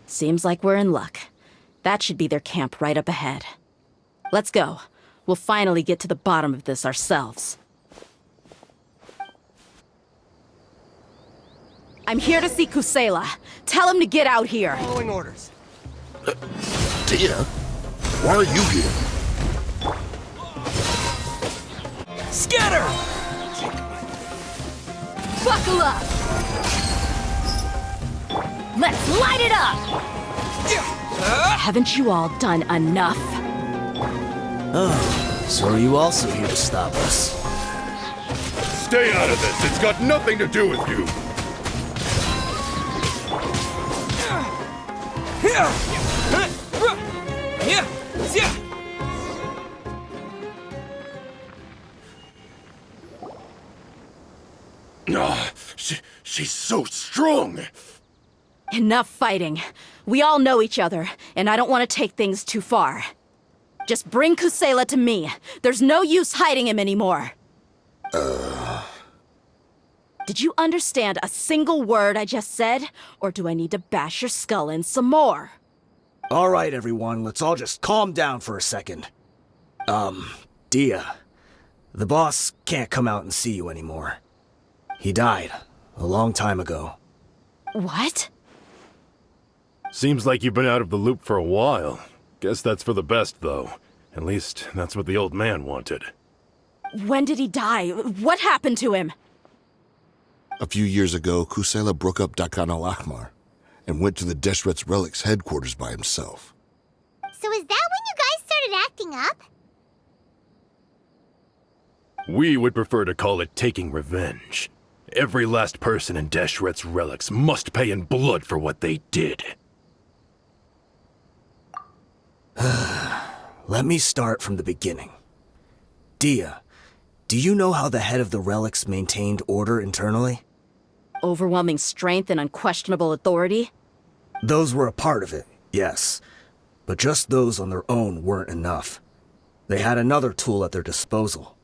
Seems like we're in luck. That should be their camp right up ahead. Let's go. We'll finally get to the bottom of this ourselves. I'm here to see Kusela. Tell him to get out here. Following orders. Dehya? Why are you here? Scatter! Buckle up! Let's light it up! Haven't you all done enough? Oh, so are you also here to stop us? Stay out of this. It's got nothing to do with you. She's so strong. Enough fighting. We all know each other, and I don't want to take things too far. Just bring Kusela to me. There's no use hiding him anymore. Did you understand a single word I just said? Or do I need to bash your skull in some more? All right, everyone, let's all just calm down for a second. Dehya, the boss can't come out and see you anymore. He died a long time ago. What? Seems like you've been out of the loop for a while. Guess that's for the best, though. At least, that's what the old man wanted. When did he die? What happened to him? A few years ago, Kusela broke up Dakan al-Ahmar and went to the Deshret's Relics headquarters by himself. So is that when you guys started acting up? We would prefer to call it taking revenge. Every last person in Deshret's Relics must pay in blood for what they did. Let me start from the beginning. Dehya, do you know how the head of the Relics maintained order internally? Overwhelming strength and unquestionable authority? Those were a part of it, yes. But just those on their own weren't enough. They had another tool at their disposal.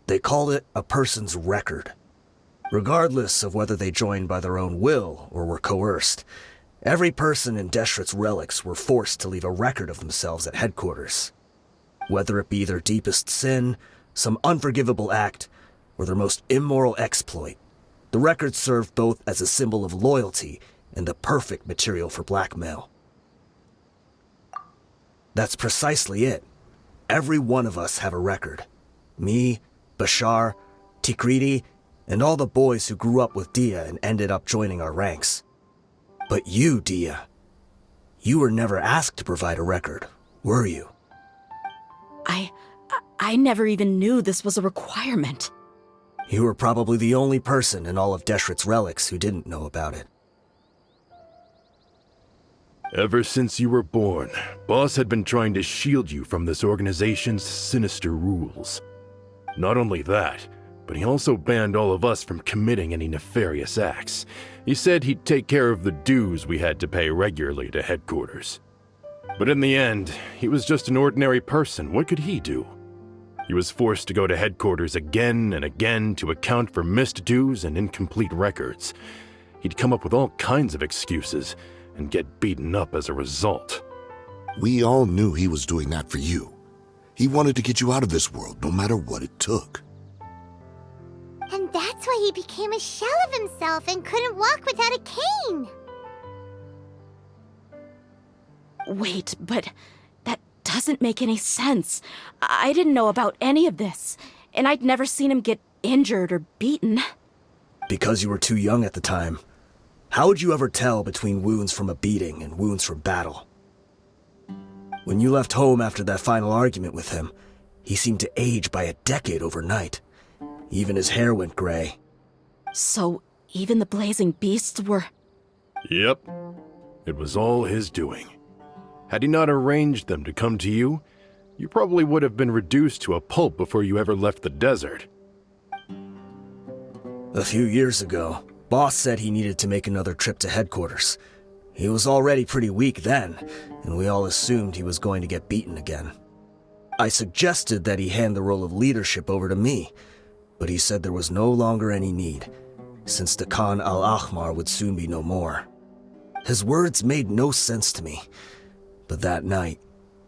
They called it a person's record. Regardless of whether they joined by their own will or were coerced, every person in Deshret's Relics were forced to leave a record of themselves at headquarters. Whether it be their deepest sin, some unforgivable act, or their most immoral exploit, the record served both as a symbol of loyalty and the perfect material for blackmail. That's precisely it. Every one of us have a record. Me, Bashar, Tikriti, and all the boys who grew up with Dehya and ended up joining our ranks. But you, Dehya, you were never asked to provide a record, were you? I never even knew this was a requirement. You were probably the only person in all of Deshret's Relics who didn't know about it. Ever since you were born, Boss had been trying to shield you from this organization's sinister rules. Not only that, but he also banned all of us from committing any nefarious acts. He said he'd take care of the dues we had to pay regularly to headquarters. But in the end, he was just an ordinary person. What could he do? He was forced to go to headquarters again and again to account for missed dues and incomplete records. He'd come up with all kinds of excuses and get beaten up as a result. We all knew he was doing that for you. He wanted to get you out of this world, no matter what it took. And that's why he became a shell of himself and couldn't walk without a cane. Wait, but that doesn't make any sense. I didn't know about any of this, and I'd never seen him get injured or beaten. Because you were too young at the time. How would you ever tell between wounds from a beating and wounds from battle? When you left home after that final argument with him, he seemed to age by a decade overnight. Even his hair went gray. So, even the blazing beasts were... Yep. It was all his doing. Had he not arranged them to come to you, you probably would have been reduced to a pulp before you ever left the desert. A few years ago, Boss said he needed to make another trip to headquarters. He was already pretty weak then, and we all assumed he was going to get beaten again. I suggested that he hand the role of leadership over to me, but he said there was no longer any need, since the Khan al-Ahmar would soon be no more. His words made no sense to me. But that night,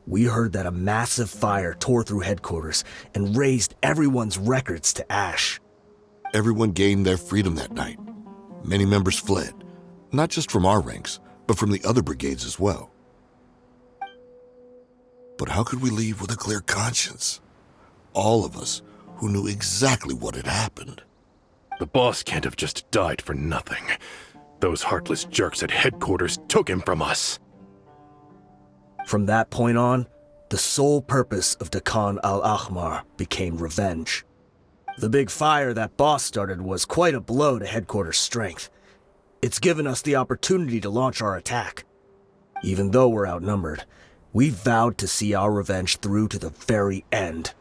we heard that a massive fire tore through headquarters and razed everyone's records to ash. Everyone gained their freedom that night. Many members fled, not just from our ranks, but from the other brigades as well. But how could we leave with a clear conscience? All of us who knew exactly what had happened. The boss can't have just died for nothing. Those heartless jerks at headquarters took him from us. From that point on, the sole purpose of Dakan al-Ahmar became revenge. The big fire that boss started was quite a blow to headquarters' strength. It's given us the opportunity to launch our attack. Even though we're outnumbered, we vowed to see our revenge through to the very end.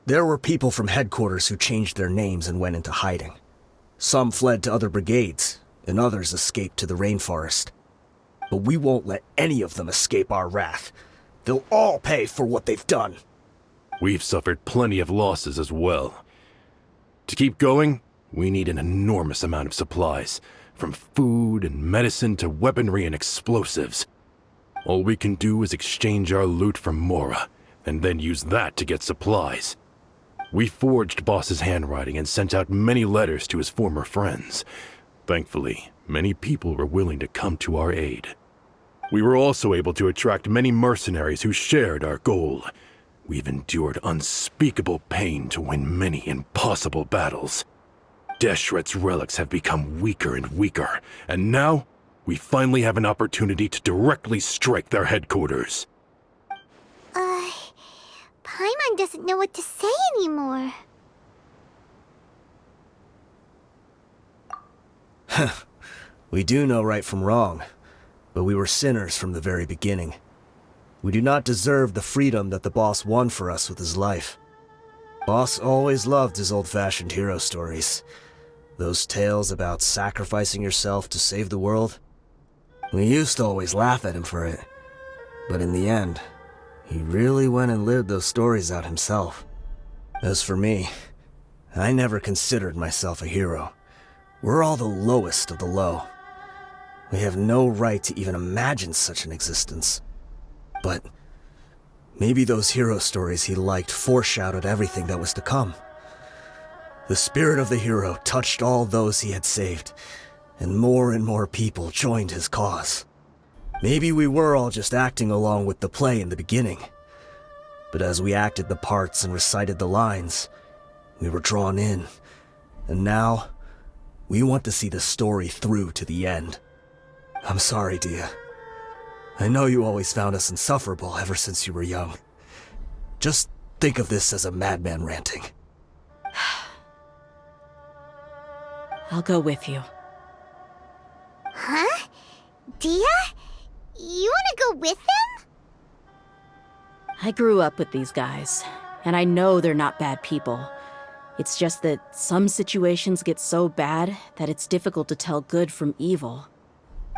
There were people from headquarters who changed their names and went into hiding. Some fled to other brigades, and others escaped to the rainforest. But we won't let any of them escape our wrath. They'll all pay for what they've done. We've suffered plenty of losses as well. To keep going, we need an enormous amount of supplies, from food and medicine to weaponry and explosives. All we can do is exchange our loot from Mora, and then use that to get supplies. We forged Boss's handwriting and sent out many letters to his former friends. Thankfully, many people were willing to come to our aid. We were also able to attract many mercenaries who shared our goal. We've endured unspeakable pain to win many impossible battles. Deshret's relics have become weaker and weaker, and now we finally have an opportunity to directly strike their headquarters. Paimon doesn't know what to say anymore. We do know right from wrong, but we were sinners from the very beginning. We do not deserve the freedom that the boss won for us with his life. Boss always loved his old-fashioned hero stories. Those tales about sacrificing yourself to save the world. We used to always laugh at him for it. But in the end, he really went and lived those stories out himself. As for me, I never considered myself a hero. We're all the lowest of the low. We have no right to even imagine such an existence. But maybe those hero stories he liked foreshadowed everything that was to come. The spirit of the hero touched all those he had saved, and more people joined his cause. Maybe we were all just acting along with the play in the beginning. But as we acted the parts and recited the lines, we were drawn in. And now, we want to see the story through to the end. I'm sorry, Dehya. I know you always found us insufferable ever since you were young. Just think of this as a madman ranting. I'll go with you. Huh? Dehya? You wanna go with them? I grew up with these guys, and I know they're not bad people. It's just that some situations get so bad that it's difficult to tell good from evil.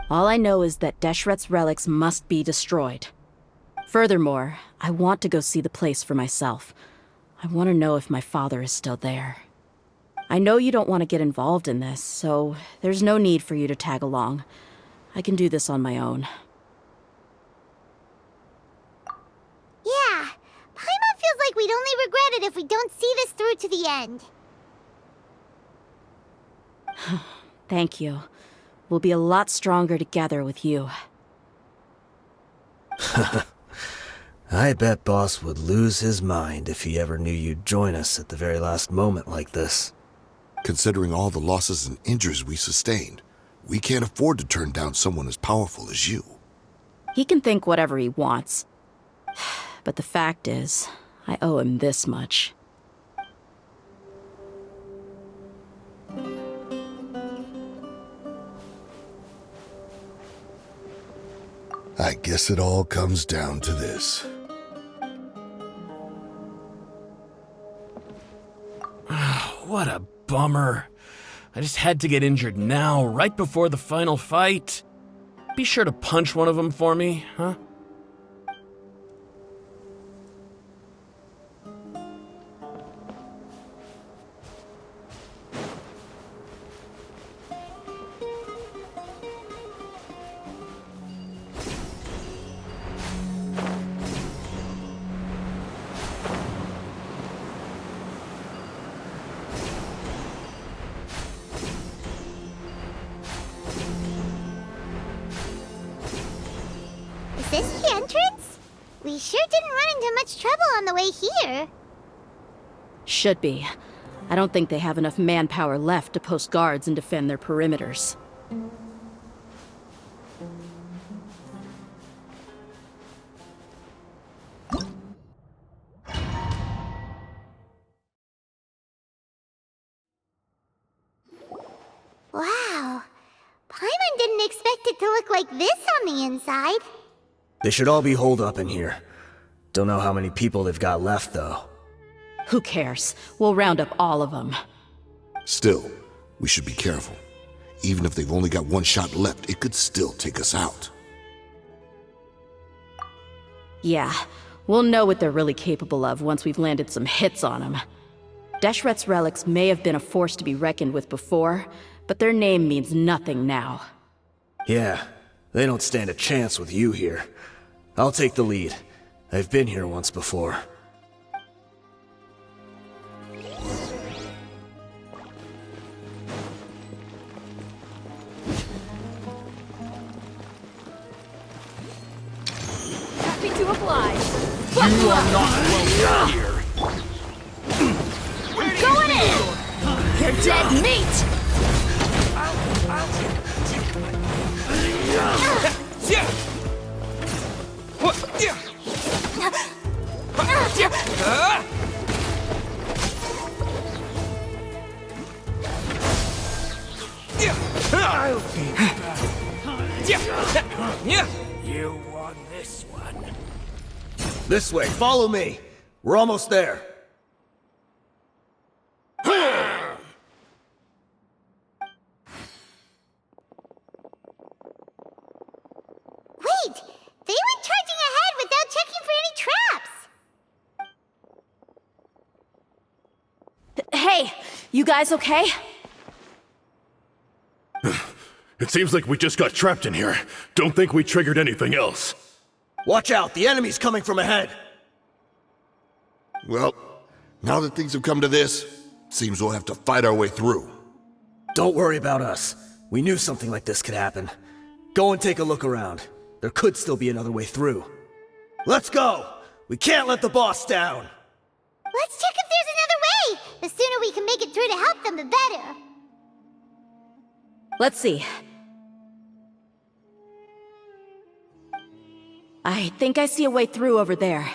All I know is that Deshret's relics must be destroyed. Furthermore, I want to go see the place for myself. I want to know if my father is still there. I know you don't want to get involved in this, so there's no need for you to tag along. I can do this on my own. Yeah, Paimon feels like we'd only regret it if we don't see this through to the end. Thank you. We'll be a lot stronger together with you. I bet Boss would lose his mind if he ever knew you'd join us at the very last moment like this. Considering all the losses and injuries we sustained, we can't afford to turn down someone as powerful as you. He can think whatever he wants. But the fact is, I owe him this much. I guess it all comes down to this. What a bummer. I just had to get injured now, right before the final fight. Be sure to punch one of them for me, huh? Is this the entrance? We sure didn't run into much trouble on the way here. Should be. I don't think they have enough manpower left to post guards and defend their perimeters. Wow. Paimon didn't expect it to look like this on the inside. They should all be holed up in here. Don't know how many people they've got left, though. Who cares? We'll round up all of them. Still, we should be careful. Even if they've only got one shot left, it could still take us out. Yeah, we'll know what they're really capable of once we've landed some hits on them. Deshret's relics may have been a force to be reckoned with before, but their name means nothing now. Yeah, they don't stand a chance with you here. I'll take the lead. I've been here once before. Happy to oblige. You are not welcome here. Going in! You're dead meat! You won this one. This way, follow me. We're almost there. Wait! They went charging ahead without checking for any traps! Hey, you guys okay? It seems like we just got trapped in here. Don't think we triggered anything else. Watch out, the enemy's coming from ahead. Well, now that things have come to this, seems we'll have to fight our way through. Don't worry about us. We knew something like this could happen. Go and take a look around. There could still be another way through. Let's go! We can't let the boss down! Let's check if there's another way! The sooner we can make it through to help them, the better. Let's see. I think I see a way through over there,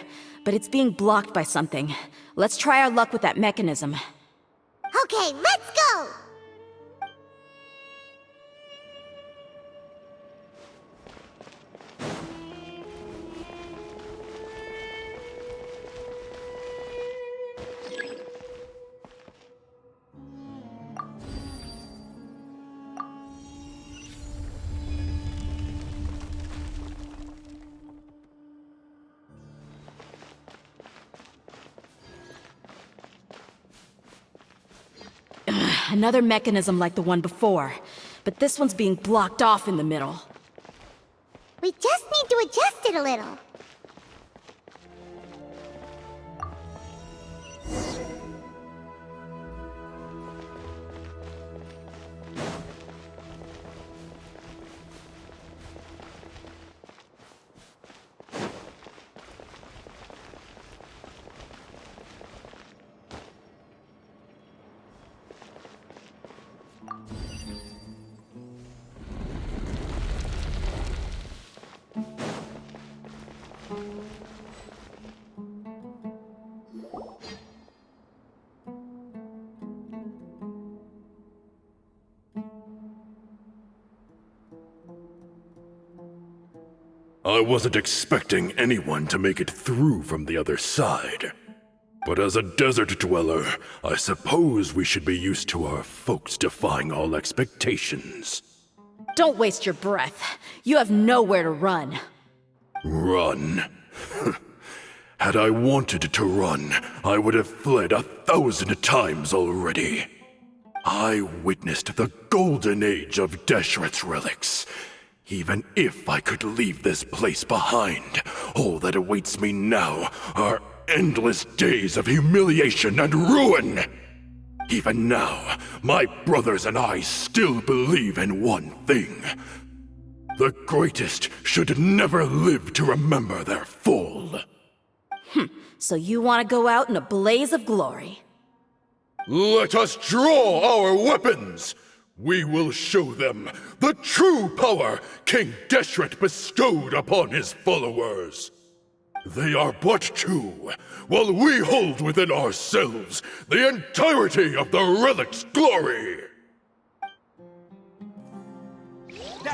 but it's being blocked by something. Let's try our luck with that mechanism. Okay, let's go! Another mechanism like the one before, but this one's being blocked off in the middle. We just need to adjust it a little. I wasn't expecting anyone to make it through from the other side. But as a desert dweller, I suppose we should be used to our folks defying all expectations. Don't waste your breath. You have nowhere to run. Run? Had I wanted to run, I would have fled 1,000 times already. I witnessed the golden age of Deshret's relics. Even if I could leave this place behind, all that awaits me now are endless days of humiliation and ruin. Even now, my brothers and I still believe in one thing. The greatest should never live to remember their fall. So you want to go out in a blaze of glory? Let us draw our weapons! We will show them the true power King Deshret bestowed upon his followers. They are but two, while we hold within ourselves the entirety of the relic's glory!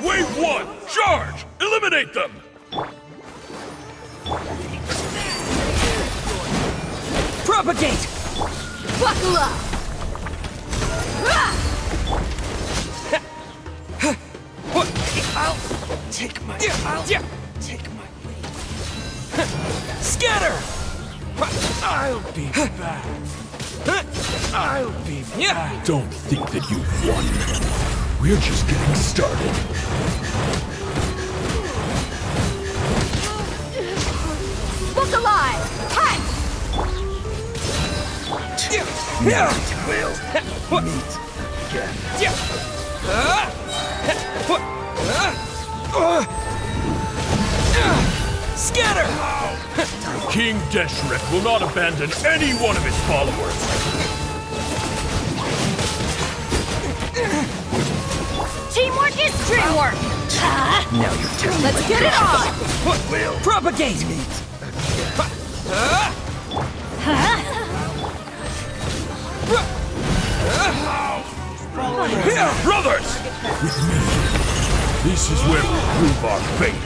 Wave 1! Charge! Eliminate them! Propagate! Buckle up! I'll take my lead. Scatter! I'll be back. I'll be back. Don't think that you've won. We're just getting started. Look alive! Hi! Now we'll meet again. Scatter! King Deshret will not abandon any one of his followers. Teamwork is dreamwork! Now you're telling Let's get it on! We'll propagate! Brothers! With me, this is where we prove our faith.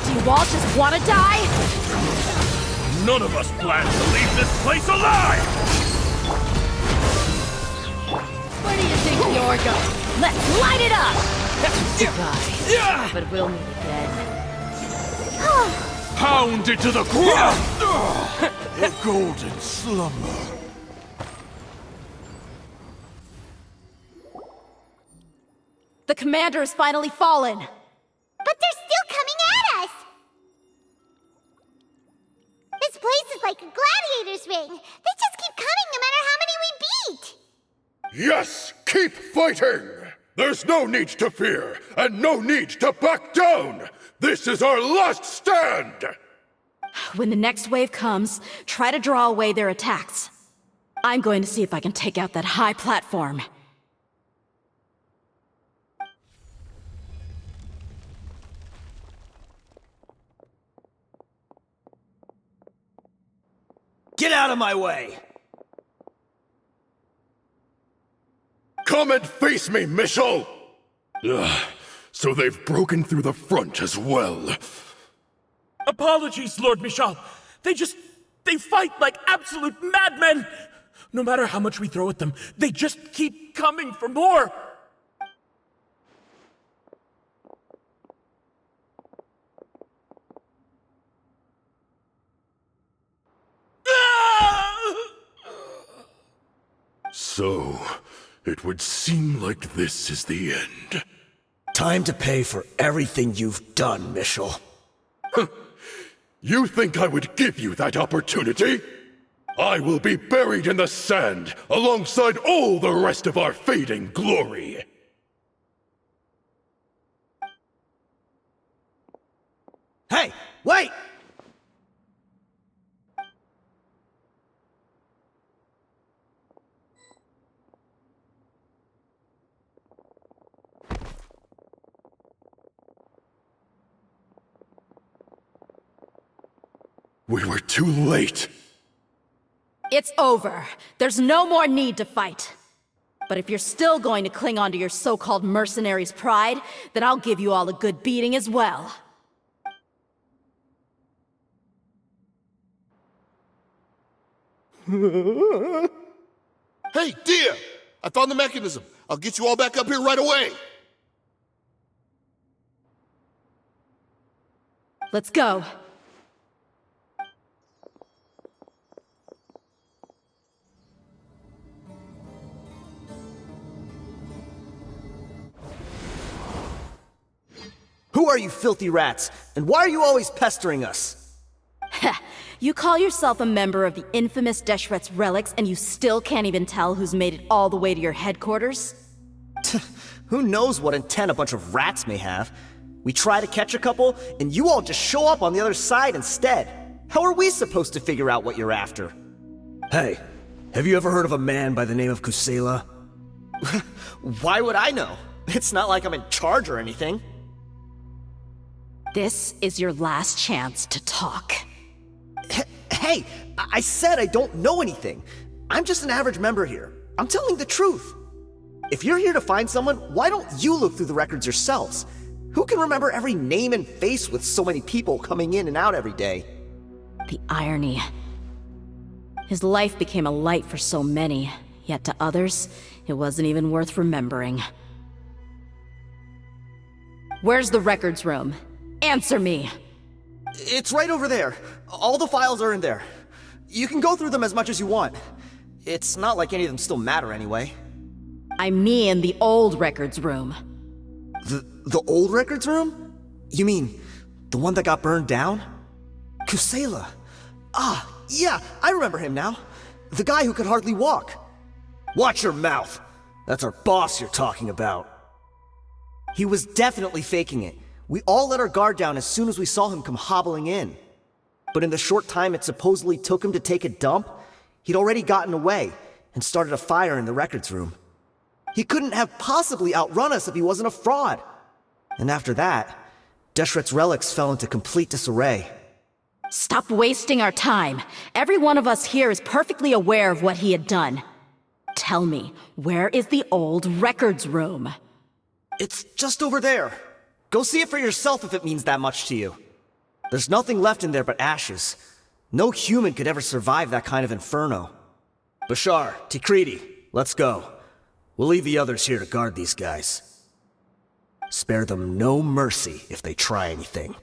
Do you all just want to die? None of us plan to leave this place alive! Where do you think you're going? Let's light it up! Goodbye. But we'll meet again. Pound it to the ground! A golden slumber. The commander has finally fallen. But they're still coming at us! This place is like a gladiator's ring. They just keep coming no matter how many we beat! Yes, keep fighting! There's no need to fear, and no need to back down! This is our last stand! When the next wave comes, try to draw away their attacks. I'm going to see if I can take out that high platform. Get out of my way! Come and face me, Michel! Ugh, so they've broken through the front as well. Apologies, Lord Michal. They fight like absolute madmen! No matter how much we throw at them, they just keep coming for more! So, it would seem like this is the end. Time to pay for everything you've done, Michel. You think I would give you that opportunity? I will be buried in the sand alongside all the rest of our fading glory. Hey, wait! We were too late. It's over. There's no more need to fight. But if you're still going to cling on to your so-called mercenary's pride, then I'll give you all a good beating as well. Hey, Dehya! I found the mechanism. I'll get you all back up here right away. Let's go. Who are you filthy rats? And why are you always pestering us? You call yourself a member of the infamous Deshret's relics, and you still can't even tell who's made it all the way to your headquarters? Who knows what intent a bunch of rats may have? We try to catch a couple, and you all just show up on the other side instead. How are we supposed to figure out what you're after? Hey, have you ever heard of a man by the name of Kusela? Why would I know? It's not like I'm in charge or anything. This is your last chance to talk. Hey, I said I don't know anything. I'm just an average member here. I'm telling the truth. If you're here to find someone, why don't you look through the records yourselves? Who can remember every name and face with so many people coming in and out every day? The irony. His life became a light for so many, yet to others, it wasn't even worth remembering. Where's the records room? Answer me! It's right over there. All the files are in there. You can go through them as much as you want. It's not like any of them still matter anyway. I mean the old records room. The old records room? You mean, the one that got burned down? Kusela. Ah, yeah, I remember him now. The guy who could hardly walk. Watch your mouth. That's our boss you're talking about. He was definitely faking it. We all let our guard down as soon as we saw him come hobbling in. But in the short time it supposedly took him to take a dump, he'd already gotten away and started a fire in the records room. He couldn't have possibly outrun us if he wasn't a fraud. And after that, Deshret's relics fell into complete disarray. Stop wasting our time. Every one of us here is perfectly aware of what he had done. Tell me, where is the old records room? It's just over there. Go see it for yourself if it means that much to you. There's nothing left in there but ashes. No human could ever survive that kind of inferno. Bashar, Tikriti, let's go. We'll leave the others here to guard these guys. Spare them no mercy if they try anything.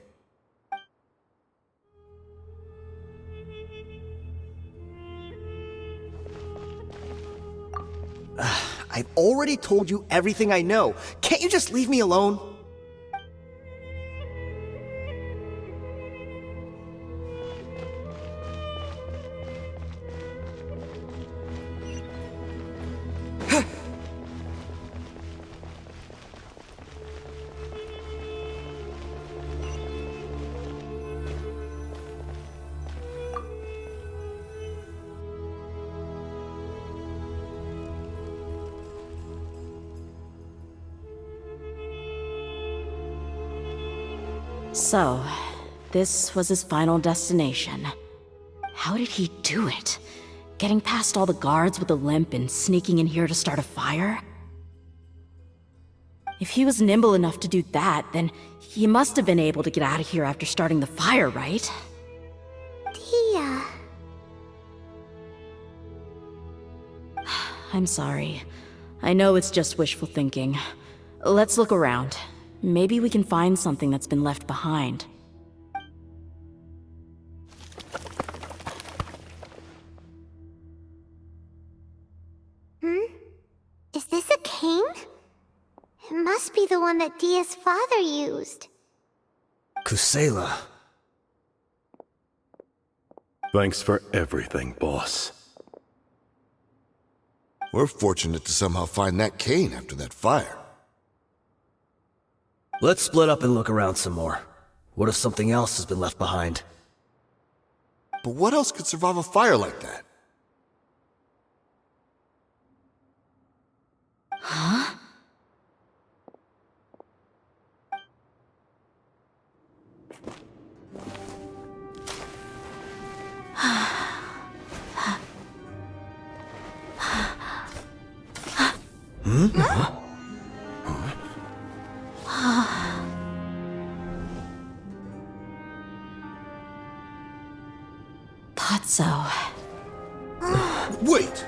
I've already told you everything I know. Can't you just leave me alone? So, this was his final destination. How did he do it? Getting past all the guards with a limp and sneaking in here to start a fire? If he was nimble enough to do that, then he must have been able to get out of here after starting the fire, right? Dehya. I'm sorry. I know it's just wishful thinking. Let's look around. Maybe we can find something that's been left behind. Is this a cane? It must be the one that Dehya's father used. Kusela. Thanks for everything, boss. We're fortunate to somehow find that cane after that fire. Let's split up and look around some more. What if something else has been left behind? But what else could survive a fire like that? Huh? Thought so. Wait!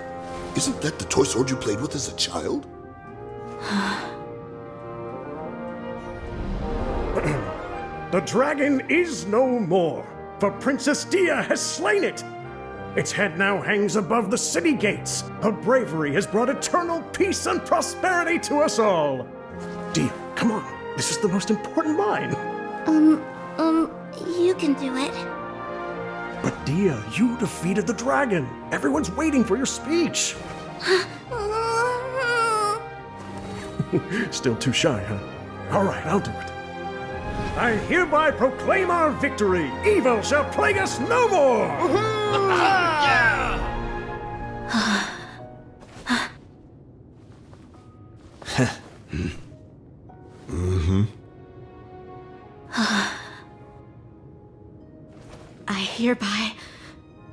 Isn't that the toy sword you played with as a child? The dragon is no more, for Princess Dehya has slain it. Its head now hangs above the city gates. Her bravery has brought eternal peace and prosperity to us all. Dehya, come on. This is the most important line. You can do it. But Dehya, you defeated the dragon. Everyone's waiting for your speech. Still too shy, huh? All right, I'll do it. I hereby proclaim our victory. Evil shall plague us no more. I hereby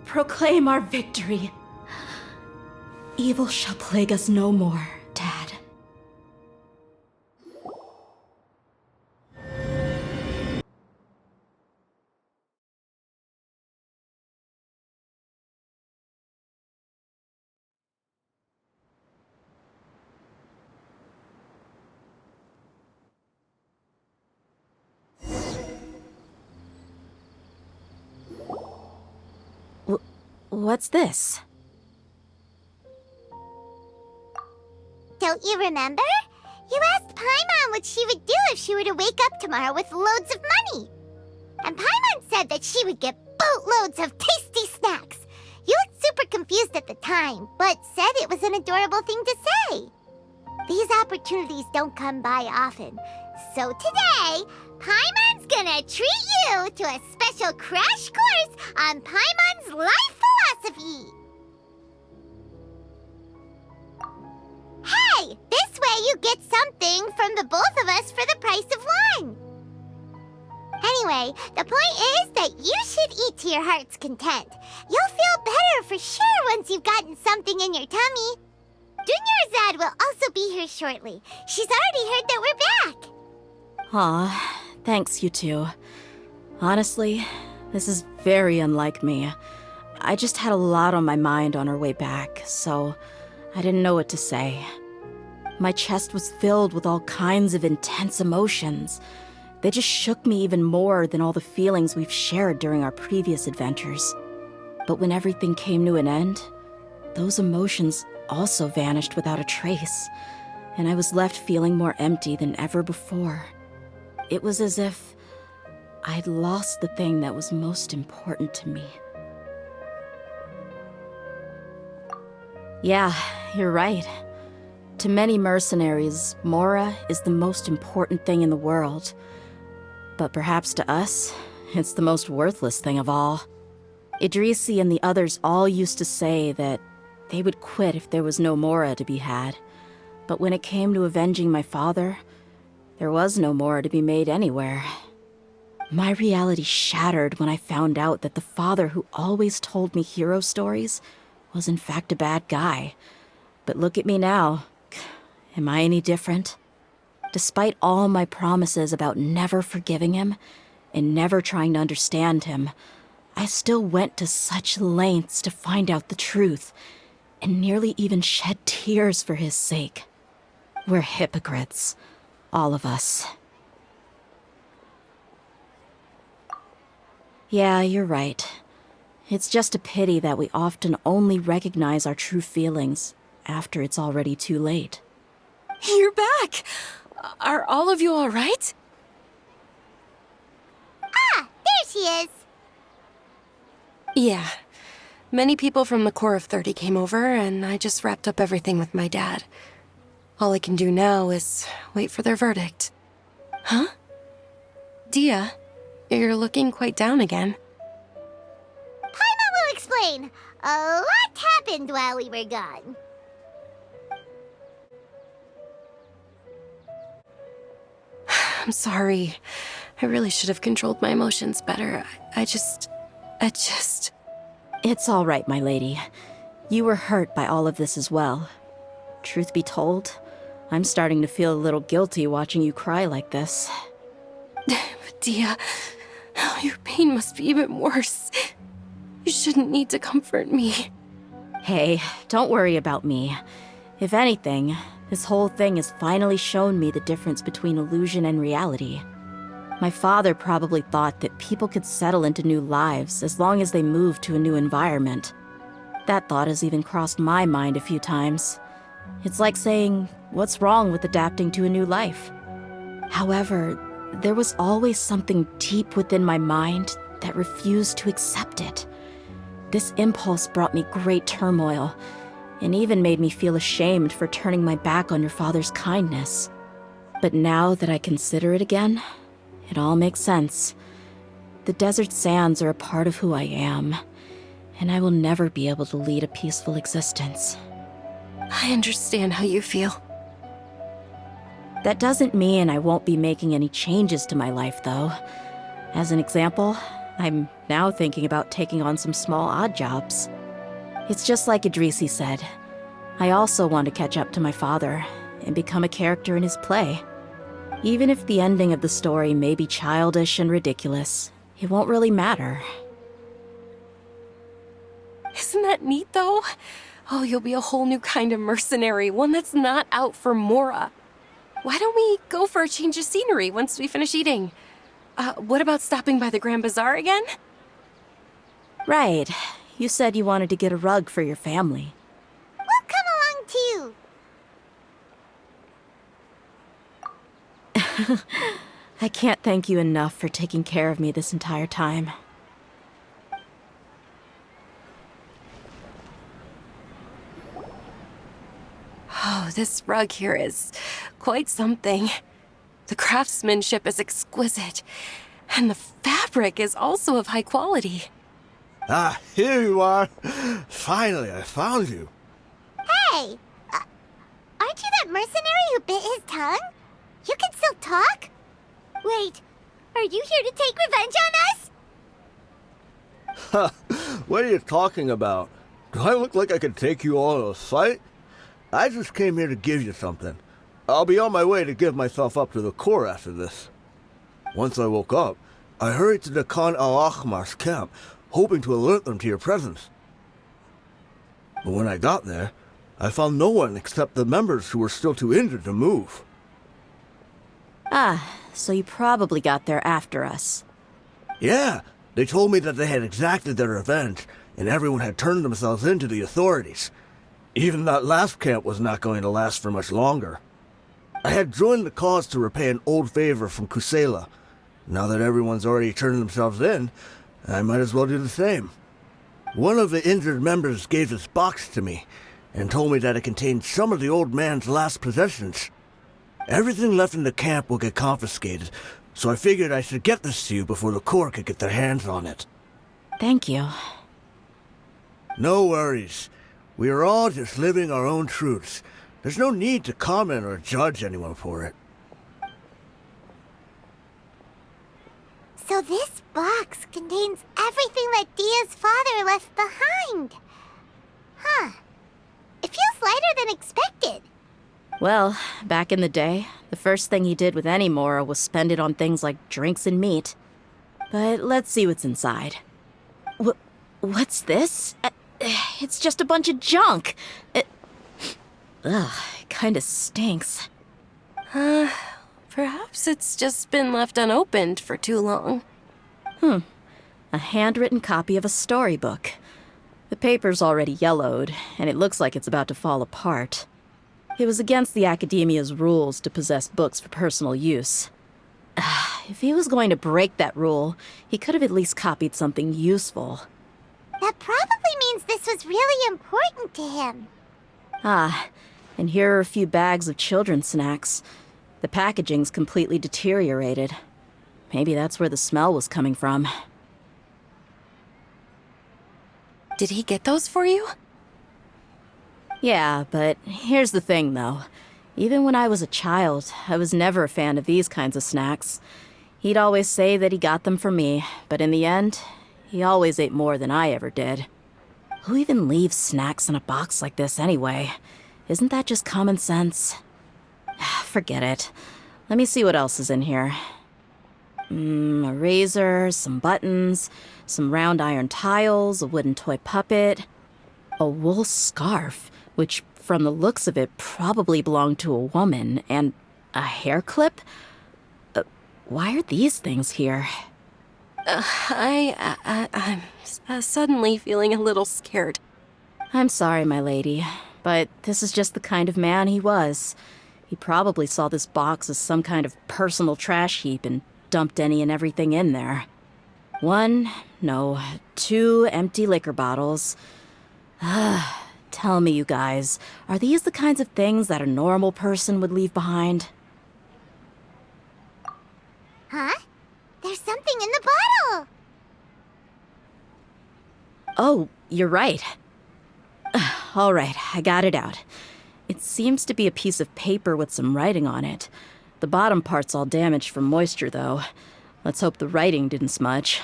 proclaim our victory. Evil shall plague us no more, Dad. What's this? Don't you remember? You asked Paimon what she would do if she were to wake up tomorrow with loads of money. And Paimon said that she would get boatloads of tasty snacks. You looked super confused at the time, but said it was an adorable thing to say. These opportunities don't come by often. So today, Paimon's gonna treat you to a special crash course on Paimon's life philosophy. Hey, this way you get something from the both of us for the price of one. Anyway, the point is that you should eat to your heart's content. You'll feel better for sure once you've gotten something in your tummy. Dunyarzad will also be here shortly. She's already heard that we're back. Aw, thanks you two. Honestly, this is very unlike me. I just had a lot on my mind on our way back, so I didn't know what to say. My chest was filled with all kinds of intense emotions. They just shook me even more than all the feelings we've shared during our previous adventures. But when everything came to an end, those emotions also vanished without a trace, and I was left feeling more empty than ever before. It was as if I'd lost the thing that was most important to me. Yeah, you're right. To many mercenaries, Mora is the most important thing in the world. But perhaps to us, it's the most worthless thing of all. Idrisi and the others all used to say that they would quit if there was no Mora to be had. But when it came to avenging my father, there was no Mora to be made anywhere. My reality shattered when I found out that the father who always told me hero stories was in fact a bad guy. But look at me now. Am I any different? Despite all my promises about never forgiving him and never trying to understand him, I still went to such lengths to find out the truth, and nearly even shed tears for his sake. We're hypocrites, all of us. Yeah, you're right. It's just a pity that we often only recognize our true feelings after it's already too late. You're back! Are all of you all right? Ah, there she is. Yeah. Many people from the Corps of 30 came over, and I just wrapped up everything with my dad. All I can do now is wait for their verdict. Huh? Dehya, you're looking quite down again. Paimon will explain. A lot happened while we were gone. I'm sorry. I really should have controlled my emotions better. I just... It's all right, my lady. You were hurt by all of this as well. Truth be told, I'm starting to feel a little guilty watching you cry like this. But Dehya, your pain must be even worse. You shouldn't need to comfort me. Hey, don't worry about me. If anything, this whole thing has finally shown me the difference between illusion and reality. My father probably thought that people could settle into new lives as long as they moved to a new environment. That thought has even crossed my mind a few times. It's like saying, what's wrong with adapting to a new life? However, there was always something deep within my mind that refused to accept it. This impulse brought me great turmoil, and even made me feel ashamed for turning my back on your father's kindness. But now that I consider it again, it all makes sense. The desert sands are a part of who I am, and I will never be able to lead a peaceful existence. I understand how you feel. That doesn't mean I won't be making any changes to my life, though. As an example, I'm now thinking about taking on some small odd jobs. It's just like Idrisi said. I also want to catch up to my father and become a character in his play. Even if the ending of the story may be childish and ridiculous, it won't really matter. Isn't that neat, though? Oh, you'll be a whole new kind of mercenary, one that's not out for Mora. Why don't we go for a change of scenery once we finish eating? What about stopping by the Grand Bazaar again? Right. You said you wanted to get a rug for your family. We'll come along too. I can't thank you enough for taking care of me this entire time. Oh, this rug here is quite something. The craftsmanship is exquisite, and the fabric is also of high quality. Ah, here you are. Finally, I found you. Hey! Aren't you that mercenary who bit his tongue? You can still talk? Wait, are you here to take revenge on us? What are you talking about? Do I look like I could take you all in a fight? I just came here to give you something. I'll be on my way to give myself up to the Corps after this. Once I woke up, I hurried to the Khan al-Ahmar's camp, hoping to alert them to your presence. But when I got there, I found no one except the members who were still too injured to move. Ah, so you probably got there after us. Yeah, they told me that they had exacted their revenge, and everyone had turned themselves in to the authorities. Even that last camp was not going to last for much longer. I had joined the cause to repay an old favor from Kusela. Now that everyone's already turned themselves in, I might as well do the same. One of the injured members gave this box to me, and told me that it contained some of the old man's last possessions. Everything left in the camp will get confiscated, so I figured I should get this to you before the Corps could get their hands on it. Thank you. No worries. We are all just living our own truths. There's no need to comment or judge anyone for it. So this box contains everything that Dia's father left behind. Huh. It feels lighter than expected. Well, back in the day, the first thing he did with any Mora was spend it on things like drinks and meat. But let's see what's inside. What's this? It's just a bunch of junk. It kinda stinks. Perhaps it's just been left unopened for too long. A handwritten copy of a storybook. The paper's already yellowed, and it looks like it's about to fall apart. It was against the Academia's rules to possess books for personal use. If he was going to break that rule, he could have at least copied something useful. That probably means this was really important to him. And here are a few bags of children's snacks. The packaging's completely deteriorated. Maybe that's where the smell was coming from. Did he get those for you? Yeah, but here's the thing, though. Even when I was a child, I was never a fan of these kinds of snacks. He'd always say that he got them for me, but in the end, he always ate more than I ever did. Who even leaves snacks in a box like this anyway? Isn't that just common sense? Forget it. Let me see what else is in here. A razor, some buttons, some round iron tiles, a wooden toy puppet, a wool scarf, which from the looks of it probably belonged to a woman, and a hair clip? Why are these things here? I'm suddenly feeling a little scared. I'm sorry, my lady, but this is just the kind of man he was. He probably saw this box as some kind of personal trash heap and dumped any and everything in there. 2 empty liquor bottles. Tell me, you guys, are these the kinds of things that a normal person would leave behind? Huh? There's something in the bottle! Oh, you're right. All right, I got it out. It seems to be a piece of paper with some writing on it. The bottom part's all damaged from moisture, though. Let's hope the writing didn't smudge.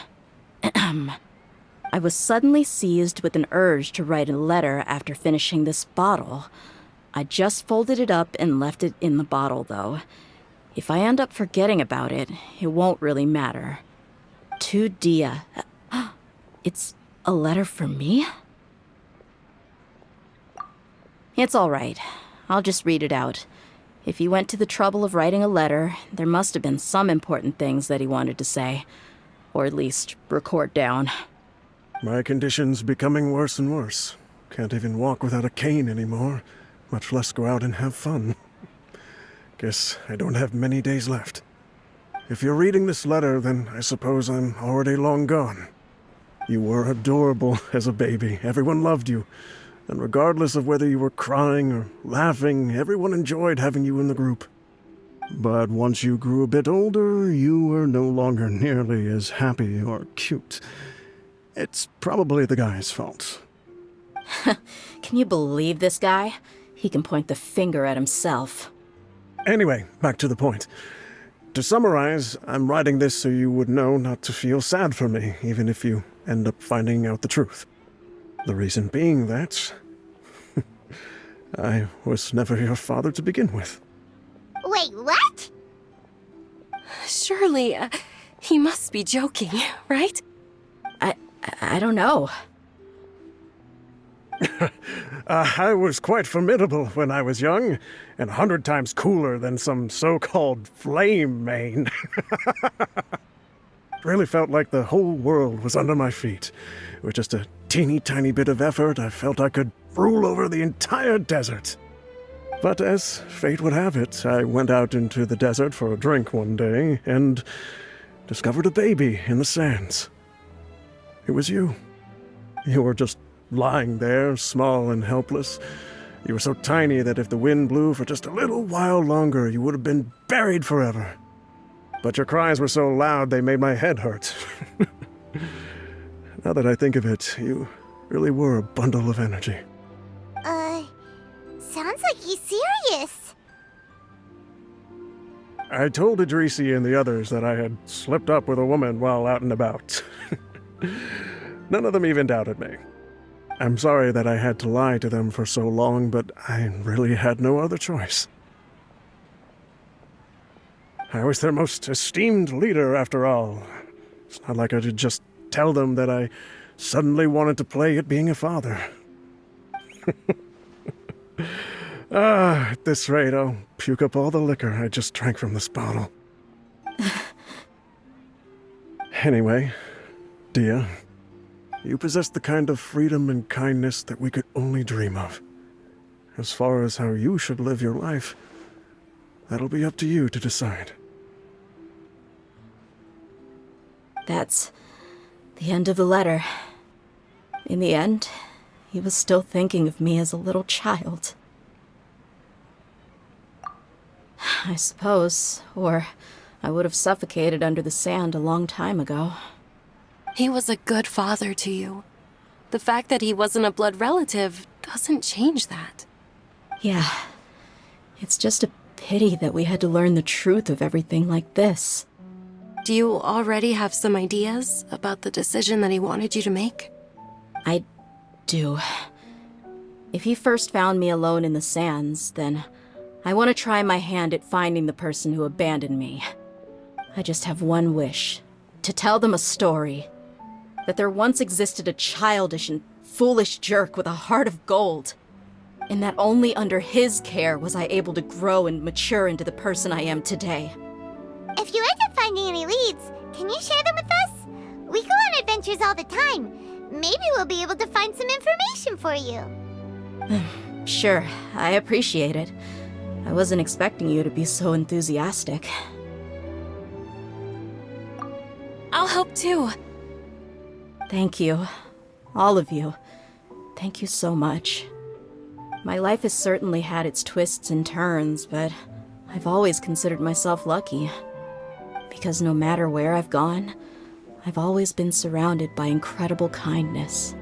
I was suddenly seized with an urge to write a letter after finishing this bottle. I just folded it up and left it in the bottle, though. If I end up forgetting about it, it won't really matter. To Dehya. It's a letter for me? It's all right. I'll just read it out. If he went to the trouble of writing a letter, there must have been some important things that he wanted to say. Or at least record down. My condition's becoming worse and worse. Can't even walk without a cane anymore, much less go out and have fun. Guess I don't have many days left. If you're reading this letter, then I suppose I'm already long gone. You were adorable as a baby. Everyone loved you. And regardless of whether you were crying or laughing, everyone enjoyed having you in the group. But once you grew a bit older, you were no longer nearly as happy or cute. It's probably the guy's fault. Can you believe this guy? He can point the finger at himself. Anyway, back to the point. To summarize, I'm writing this so you would know not to feel sad for me, even if you end up finding out the truth. The reason being that I was never your father to begin with. Wait, what? Surely, he must be joking, right? I don't know. I was quite formidable when I was young, and 100 times cooler than some so-called flame main. Really felt like the whole world was under my feet. With just a teeny tiny bit of effort, I felt I could rule over the entire desert. But as fate would have it, I went out into the desert for a drink one day and discovered a baby in the sands. It was you. You were just lying there, small and helpless. You were so tiny that if the wind blew for just a little while longer, you would have been buried forever. But your cries were so loud they made my head hurt. Now that I think of it, you really were a bundle of energy. Sounds like he's serious. I told Idrisi and the others that I had slipped up with a woman while out and about. None of them even doubted me. I'm sorry that I had to lie to them for so long, but I really had no other choice. I was their most esteemed leader, after all. It's not like I could just tell them that I suddenly wanted to play at being a father. At this rate, I'll puke up all the liquor I just drank from this bottle. Anyway, Dehya, you possess the kind of freedom and kindness that we could only dream of. As far as how you should live your life, that'll be up to you to decide. That's the end of the letter. In the end, he was still thinking of me as a little child. I suppose, or I would have suffocated under the sand a long time ago. He was a good father to you. The fact that he wasn't a blood relative doesn't change that. Yeah, it's just a pity that we had to learn the truth of everything like this. Do you already have some ideas about the decision that he wanted you to make? I do. If he first found me alone in the sands, then I want to try my hand at finding the person who abandoned me. I just have one wish. To tell them a story. That there once existed a childish and foolish jerk with a heart of gold. And that only under his care was I able to grow and mature into the person I am today. If you end up finding any leads, can you share them with us? We go on adventures all the time. Maybe we'll be able to find some information for you. Sure, I appreciate it. I wasn't expecting you to be so enthusiastic. I'll help too. Thank you. All of you. Thank you so much. My life has certainly had its twists and turns, but I've always considered myself lucky. Because no matter where I've gone, I've always been surrounded by incredible kindness.